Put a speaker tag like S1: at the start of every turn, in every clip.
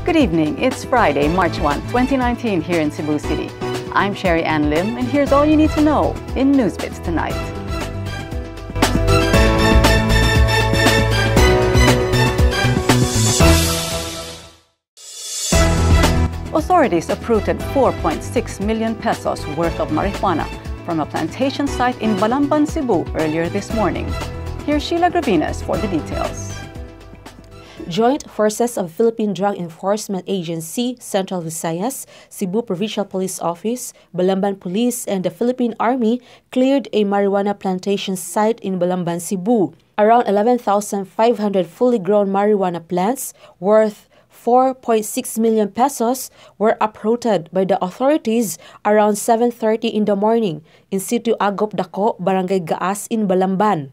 S1: Good evening. It's Friday, March 1, 2019 here in Cebu City. I'm Sherry Ann Lim, and here's all you need to know in NewsBits tonight. Authorities uprooted 4.6 million pesos worth of marijuana from a plantation site in Balamban, Cebu earlier this morning. Here's Sheila Gravinas for the details.
S2: Joint Forces of Philippine Drug Enforcement Agency, Central Visayas, Cebu Provincial Police Office, Balamban Police, and the Philippine Army cleared a marijuana plantation site in Balamban, Cebu. Around 11,500 fully grown marijuana plants worth 4.6 million pesos were uprooted by the authorities around 7:30 in the morning in Sitio Agop Dako, Barangay Gaas in Balamban.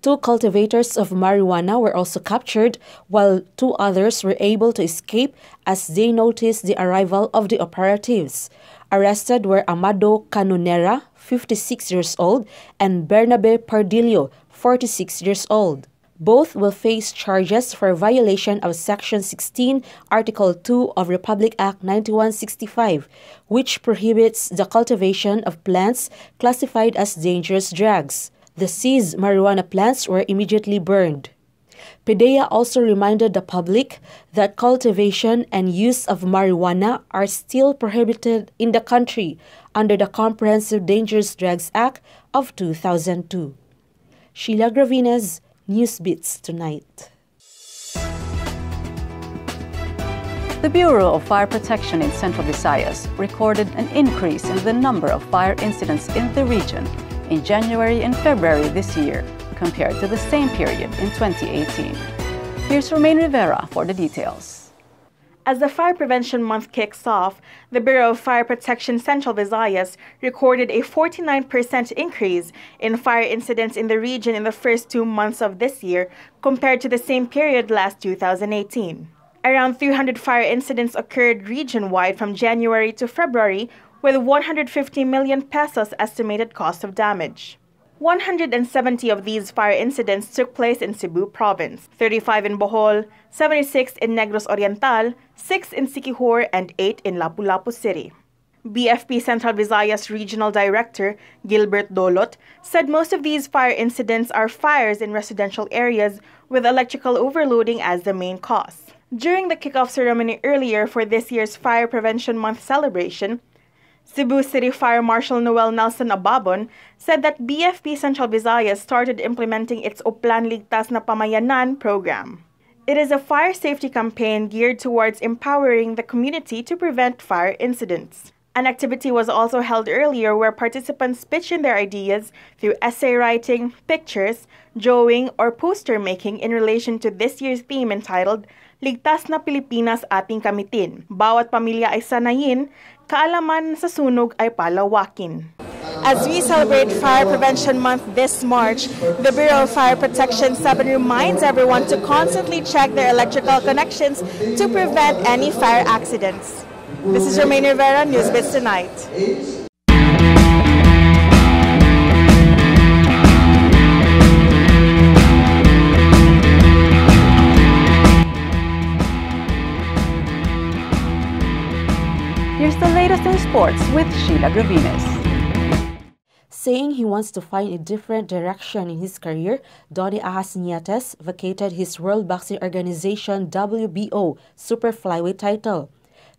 S2: 2 cultivators of marijuana were also captured, while 2 others were able to escape as they noticed the arrival of the operatives. Arrested were Amado Canonera, 56 years old, and Bernabe Pardillo, 46 years old. Both will face charges for violation of Section 16, Article 2 of Republic Act 9165, which prohibits the cultivation of plants classified as dangerous drugs. The seized marijuana plants were immediately burned. PDEA also reminded the public that cultivation and use of marijuana are still prohibited in the country under the Comprehensive Dangerous Drugs Act of 2002. Sheila Gravinas, NewsBits Tonight.
S1: The Bureau of Fire Protection in Central Visayas recorded an increase in the number of fire incidents in the region in January and February this year compared to the same period in 2018. Here's Romaine Rivera for the details.
S3: As the Fire Prevention Month kicks off, the Bureau of Fire Protection Central Visayas recorded a 49% increase in fire incidents in the region in the first 2 months of this year compared to the same period last 2018. Around 300 fire incidents occurred region-wide from January to February, with 150 million pesos estimated cost of damage. 170 of these fire incidents took place in Cebu Province, 35 in Bohol, 76 in Negros Oriental, 6 in Siquijor, and 8 in Lapu-Lapu City. BFP Central Visayas Regional Director Gilbert Dolot said most of these fire incidents are fires in residential areas with electrical overloading as the main cause. During the kickoff ceremony earlier for this year's Fire Prevention Month celebration, Cebu City Fire Marshal Noel Nelson Ababon said that BFP Central Visayas started implementing its Oplan Ligtas na Pamayanan program. It is a fire safety campaign geared towards empowering the community to prevent fire incidents. An activity was also held earlier where participants pitched in their ideas through essay writing, pictures, drawing, or poster making in relation to this year's theme entitled Ligtas na Pilipinas Ating Kamitin. Bawat pamilya ay sanayin, kaalaman sa sunog ay palawakin. As we celebrate Fire Prevention Month this March, the Bureau of Fire Protection 7 reminds everyone to constantly check their electrical connections to prevent any fire accidents. This is Romaine Rivera, NewsBits Tonight.
S1: Here's the latest in sports with Sheila Gravinas.
S2: Saying he wants to find a different direction in his career, Donnie Ahas Nietes vacated his World Boxing Organization WBO Super Flyweight title.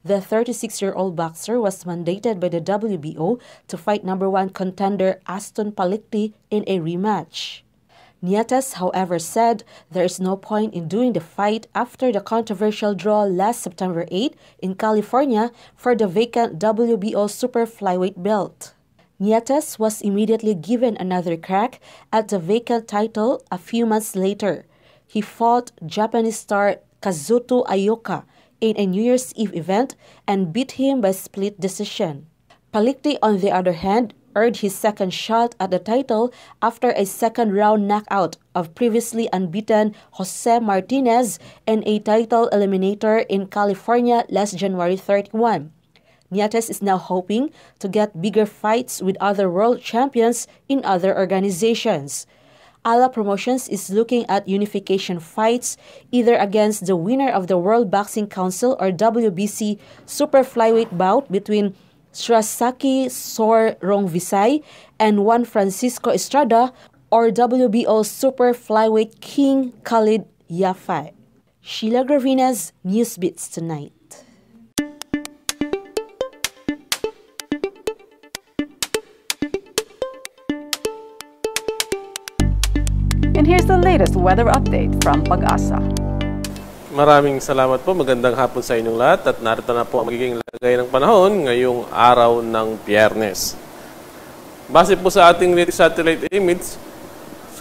S2: The 36-year-old boxer was mandated by the WBO to fight #1 contender Aston Palicti in a rematch. Nietes, however, said there is no point in doing the fight after the controversial draw last September 8 in California for the vacant WBO Super Flyweight belt. Nietes was immediately given another crack at the vacant title a few months later. He fought Japanese star Kazuto Ayoka in a New Year's Eve event and beat him by split decision. Palicti, on the other hand, earned his second shot at the title after a second-round knockout of previously unbeaten Jose Martinez in a title eliminator in California last January 31. Nietes is now hoping to get bigger fights with other world champions in other organizations. Ala Promotions is looking at unification fights either against the winner of the World Boxing Council or WBC super flyweight bout between Srasaki Sor Rongvisai and Juan Francisco Estrada or WBO super flyweight king Khalid Yafai. Sheila Gravina's NewsBits Tonight.
S1: And here's the latest weather update from Pag-asa.
S4: Maraming salamat po. Magandang hapon sa inyong lahat at narito na po ang magiging lagay ng panahon ngayong araw ng Biyernes. Base po sa ating satellite image,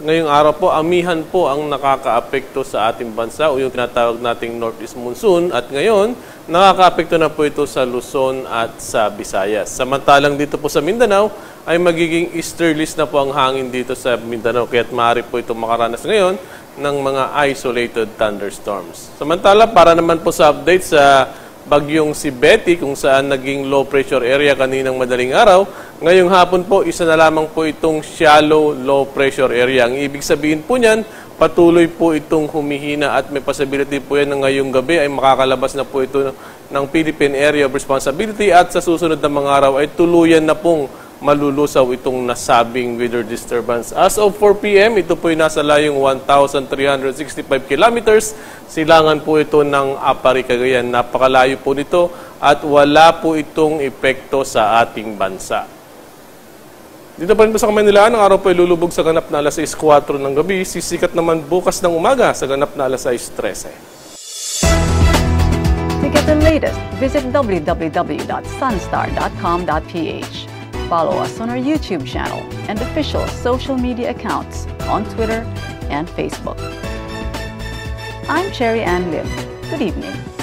S4: ngayong araw po, amihan po ang nakakaapekto sa ating bansa o yung tinatawag nating Northeast Monsoon at ngayon, nakakaapekto na po ito sa Luzon at sa Visayas. Samantalang dito po sa Mindanao, ay magiging easterlies na po ang hangin dito sa Mindanao kaya't maaari po ito makaranas ngayon ng mga isolated thunderstorms. Samantala, para naman po sa update sa bagyong si Betty kung saan naging low pressure area kaninang madaling araw, ngayong hapon po, isa na lamang po itong shallow low pressure area. Ang ibig sabihin po niyan, patuloy po itong humihina at may possibility po yan na ngayong gabi ay makakalabas na po ito ng Philippine Area of Responsibility at sa susunod na mga araw ay tuluyan na pong malulusaw itong nasabing weather disturbance. As of 4 p.m., ito po ay nasa layong 1,365 kilometers. Silangan po ito ng Apari, Cagayan. Napakalayo po nito at wala po itong epekto sa ating bansa. Dito pa rin po sa Kamanila, ang araw po ay lulubog sa ganap na alas 6:04 ng gabi. Sisikat naman bukas ng umaga sa ganap na alas 6:13.
S1: To get the latest, visit www.sunstar.com.ph. Follow us on our YouTube channel and official social media accounts on Twitter and Facebook. I'm Cherry Ann Lim. Good evening.